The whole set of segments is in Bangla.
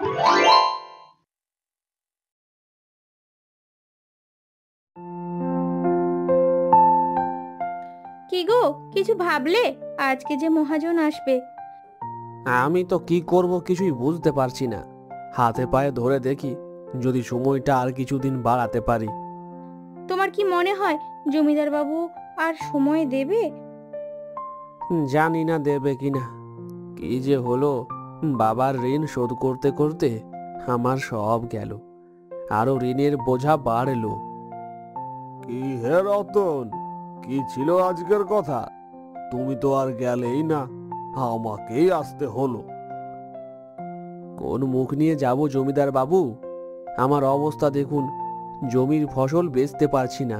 কি গো, কিছু ভাবলে? আজকে যে মহাজন আসবে। আমি তো কি করব কিছুই বুঝতে পারছি না। হাতে পায়ে ধরে দেখি যদি সময়টা আর কিছুদিন বাড়াতে পারি। তোমার কি মনে হয় জমিদার বাবু আর সময় দেবে? জানি না দেবে কিনা। কি যে হলো, বাবার ঋণ শোধ করতে করতে আমার সব গেল, আরো ঋণের বোঝা বাড়লো। কি হে রতন, কি ছিল আজকের কথা? তুমি তো আর গেলেই না, আমাকেই আসতে হলো। কোন মুখ নিয়ে যাব জমিদার বাবু? আমার অবস্থা দেখুন, জমির ফসল বেচতে পারছি না।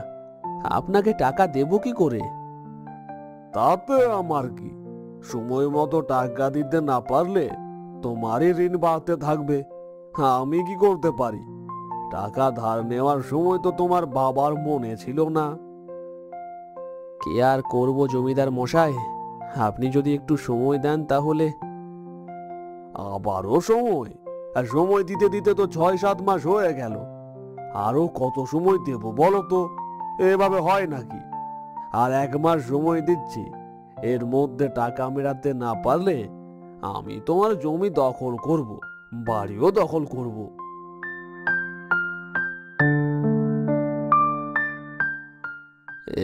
আপনাকে টাকা দেব কি করে? তাতে আমার কি? সময় মতো টাকা দিতে না পারলে তোমারই ঋণ বাড়তে থাকবে। আমি কি করতে পারি? টাকা ধার নেওয়ার সময় তো তোমার বাবার মনে ছিল না। কে আর করব জমিদার মশাই, আপনি যদি একটু সময় দেন তাহলে। আবারও সময়? আর সময় দিতে দিতে তো 6-7 মাস হয়ে গেল। আরো কত সময় দেব বলো তো? এভাবে হয় নাকি? আর 1 মাস সময় দিচ্ছি, এর মধ্যে টাকা মেটাতে না পারলে আমি তোমার জমি দখল করব, বাড়িও দখল করব।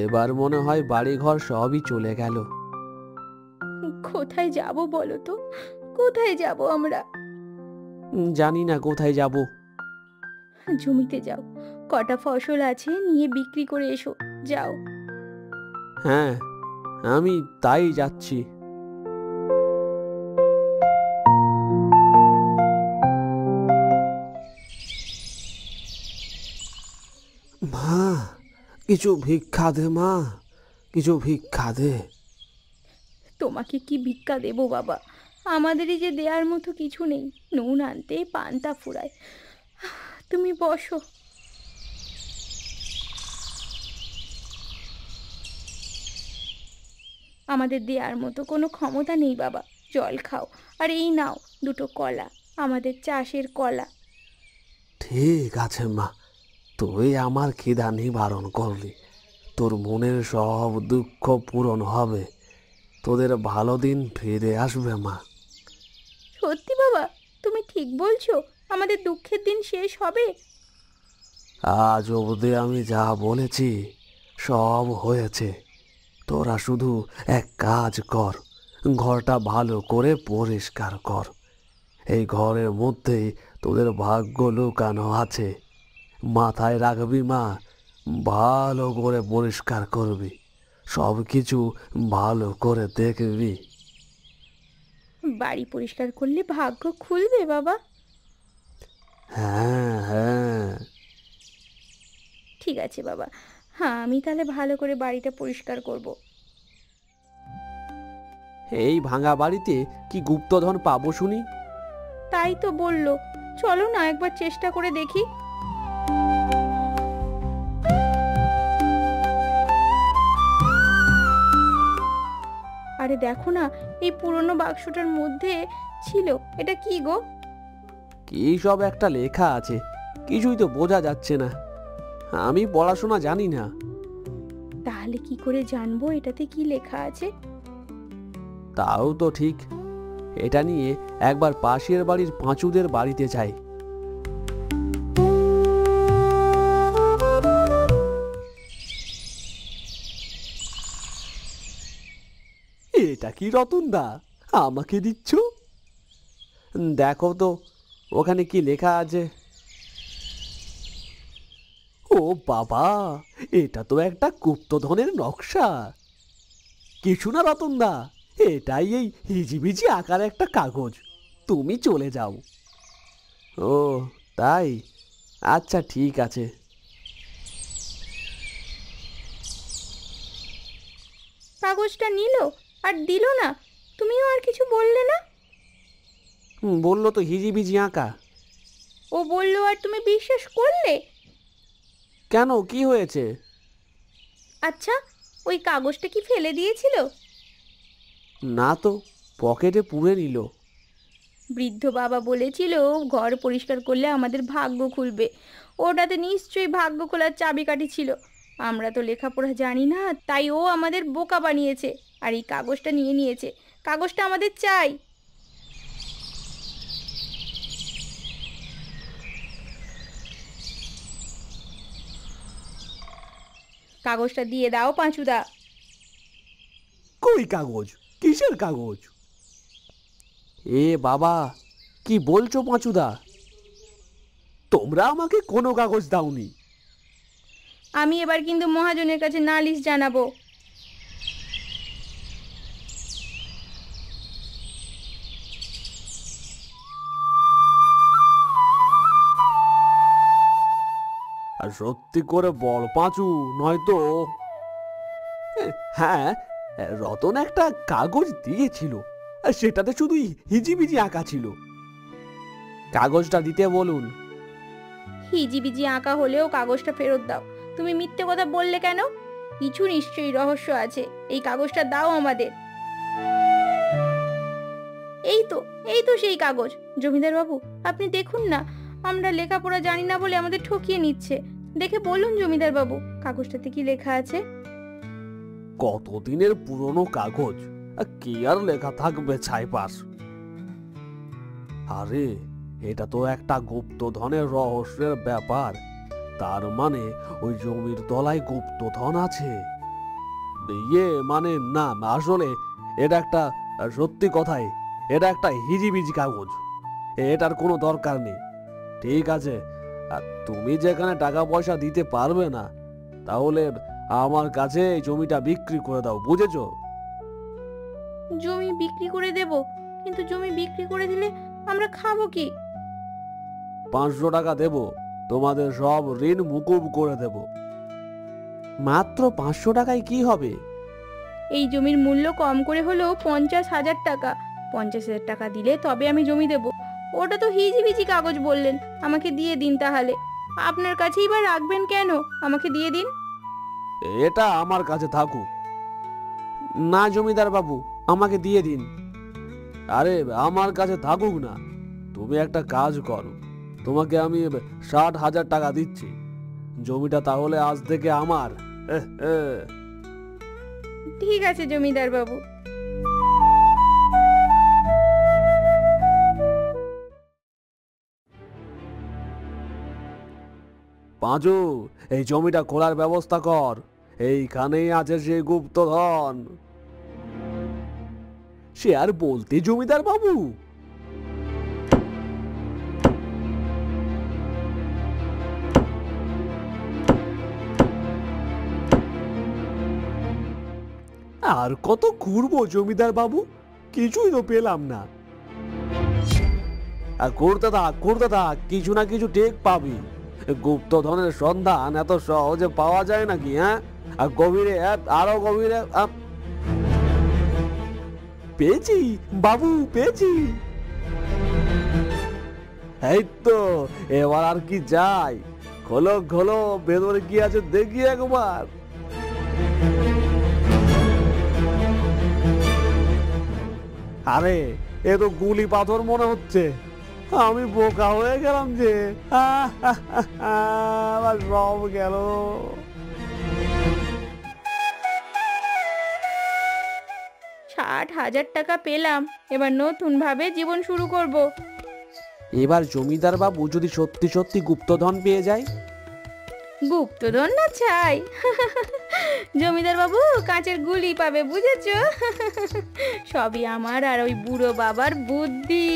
এবার মনে হয় বাড়িঘর সবই চলে গেল। কোথায় যাব বলো তো? কোথায় যাব আমরা? জানি না কোথায় যাব। জমিতে যাও, কটা ফসল আছে নিয়ে বিক্রি করে এসো। যাও। হ্যাঁ, আমি তাই যাচ্ছি। মা, কিছু ভিক্ষা দে মা, কিছু ভিক্ষা দে। তোমাকে কি ভিক্ষা দেবো বাবা? আমাদেরই যে দেওয়ার মতো কিছু নেই। নুন আনতে পান্তা ফুরায়। তুমি বসো। আমাদের দেওয়ার মতো কোনো ক্ষমতা নেই বাবা। জল খাও, আর এই নাও দুটো কলা, আমাদের চাষের কলা। ঠিক আছে মা, তুই আমার খিদা নিবারণ করলি। তোর মনের সব দুঃখ পূরণ হবে। তোদের ভালো দিন ফিরে আসবে মা। সত্যি বাবা? তুমি ঠিক বলছো? আমাদের দুঃখের দিন শেষ হবে? আজ অবধি আমি যা বলেছি সব হয়েছে। তোরা শুধু এক কাজ কর, ঘরটা ভালো করে পরিষ্কার কর। এই ঘরের মধ্যেই তোদের ভাগ্য লুকানো আছে। মাথায় রাখবি মা, ভালো করে পরিষ্কার করবি, সব কিছু ভালো করে দেখবি। বাড়ি পরিষ্কার করলে ভাগ্য খুলবে বাবা? হ্যাঁ হ্যাঁ। ঠিক আছে বাবা, হ্যাঁ আমি তাহলে ভালো করে বাড়িটা পরিষ্কার করব। এই ভাঙা বাড়িতে কি গুপ্তধন পাবো শুনি? তাই তো বললো, চলো না একবার চেষ্টা করে দেখি। আরে দেখো না, এই পুরনো বাক্সটার মধ্যে ছিল। এটা কি গো? কি সব একটা লেখা আছে, কিছুই তো বোঝা যাচ্ছে না। আমি পড়াশোনা জানি না। তাহলে কি করে জানবো এটাতে কি লেখা আছে? তাও তো ঠিক। এটা নিয়ে একবার পাশের বাড়ির পাঁচুদের বাড়িতে যাই। এটা কি রতনদা, আমাকে দিচ্ছ? দেখো তো ওখানে কি লেখা আছে। ও বাবা, এটা তো একটা গুপ্তধনের নকশা। কিছু না রতনদা, এটাই এই হিজিবিজি আকার একটা কাগজ। তুমি চলে যাও। ও তাই? আচ্ছা ঠিক আছে। কাগজটা নিল আর দিল না। তুমিও আর কিছু বললে না। বললো তো হিজিবিজি আঁকা। ও বললো আর তুমি বিশ্বাস করলে? কেন, কি হয়েছে? আচ্ছা, ওই কাগজটা কি ফেলে দিয়েছিল? না তো, পকেটে পুরে নিল। বৃদ্ধ বাবা বলেছিল ঘর পরিষ্কার করলে আমাদের ভাগ্য খুলবে। ওটাতে নিশ্চয়ই ভাগ্য খোলার চাবিকাঠি ছিল। আমরা তো লেখাপড়া জানি না, তাই ও আমাদের বোকা বানিয়েছে আর এই কাগজটা নিয়ে নিয়েছে। কাগজটা আমাদের চাই। কাগজটা দিয়ে দাও পাঁচুদা। কই কাগজ? কিসের কাগজ? এ বাবা, কি বলছো পাঁচুদা? তোমরা আমাকে কোনো কাগজ দাওনি। আমি এবার কিন্তু মহাজনের কাছে নালিশ জানাবো। আর সত্যি করে বল পাঁচু, নয়তো। হ্যাঁ, রতন একটা কাগজ দিয়েছিল, আর সেটাতে শুধু হিজিবিজি আঁকা ছিল। কাগজটা দিতে বলুন। হিজিবিজি আঁকা হলেও কাগজটা ফেরত দাও। তুমি মিথ্যে কথা বললে কেন? কিছু নিশ্চয়ই রহস্য আছে। এই কাগজটা দাও আমাদের। এই তো সেই কাগজ। জমিদার বাবু, আপনি দেখুন না, আমরা লেখাপড়া জানি না বলে আমাদের ঠকিয়ে নিচ্ছে। দেখে বলুন জমিদার বাবু, কাগজটাতে কি লেখা আছে? কতদিনের পুরনো কাগজ, আর কি আর লেখা থাকবে ছাইপাশ। আরে, এটা তো একটা গুপ্তধনের রহস্যের ব্যাপার। তার মানে ওই জমির তলায় গুপ্তধন আছে। মানে না, আসলে এটা একটা, সত্যি কথাই এটা একটা হিজিবিজি কাগজ। এটার কোনো দরকার নেই। ঠিক আছে, আর তুমি যেখানে টাকা পয়সা দিতে পারবে না, তাহলে আমার কাছে এই জমিটা বিক্রি করে দাও, বুঝেছো? জমি বিক্রি করে দেব? কিন্তু জমি বিক্রি করে দিলে আমরা খাবো কি? 500 টাকা দেব, তোমাদের সব ঋণ মুকুব করে দেব। মাত্র 500 টাকায় কি হবে? এই জমির মূল্য কম করে হলেও 50,000 টাকা। 50,000 টাকা দিলে তবে আমি জমি দেব। ওটা তো হিজিবিজি কাগজ বললেন। আমাকে দিয়ে দিন তাহলে। আপনার কাছেই বা রাখবেন কেন? আমাকে দিয়ে দিন। এটা আমার কাছে থাকুক। না জমিদার বাবু, আমাকে দিয়ে দিন। আরে, আমার কাছে থাকুক না। তুমি একটা কাজ করো, তোমাকে আমি 60,000 টাকা দিচ্ছি। জমিটা তাহলে আজ থেকে আমার। ঠিক আছে জমিদার বাবু। পাঁচু, এই জমিটা খোলার ব্যবস্থা কর। এইখানেই আছে সেই গুপ্তধন। সে আর বলতে জমিদার বাবু। আর কত ঘুরবো জমিদার বাবু, কিছুই তো পেলাম না। আর করতে থাক, কিছু না কিছু টেক পাবি। গুপ্তধনের সন্ধান এত সহজে পাওয়া যায় নাকি? হ্যাঁ, আর গভীরে, আরো গভীরে। পেয়েছি বাবু, পেয়েছি। এই তো, এবার আর কি যাই। খোলো খোলো, ভেতরে কি আছে দেখি একবার। আরে, এ তো গুলি পাথর মনে হচ্ছে। আমি বোকা হয়ে গেলাম যে। আমার সব গেল। 60,000 টাকা পেলাম। এবার নতুন ভাবে জীবন শুরু করব। এবার জমিদার বাবু যদি সত্যি সত্যি গুপ্তধন পেয়ে যায়? গুপ্তধন না চাই। জমিদার বাবু কাঁচের গুলি পাবে, বুঝেছো? সবই আমার আর ওই বুড়ো বাবার বুদ্ধি।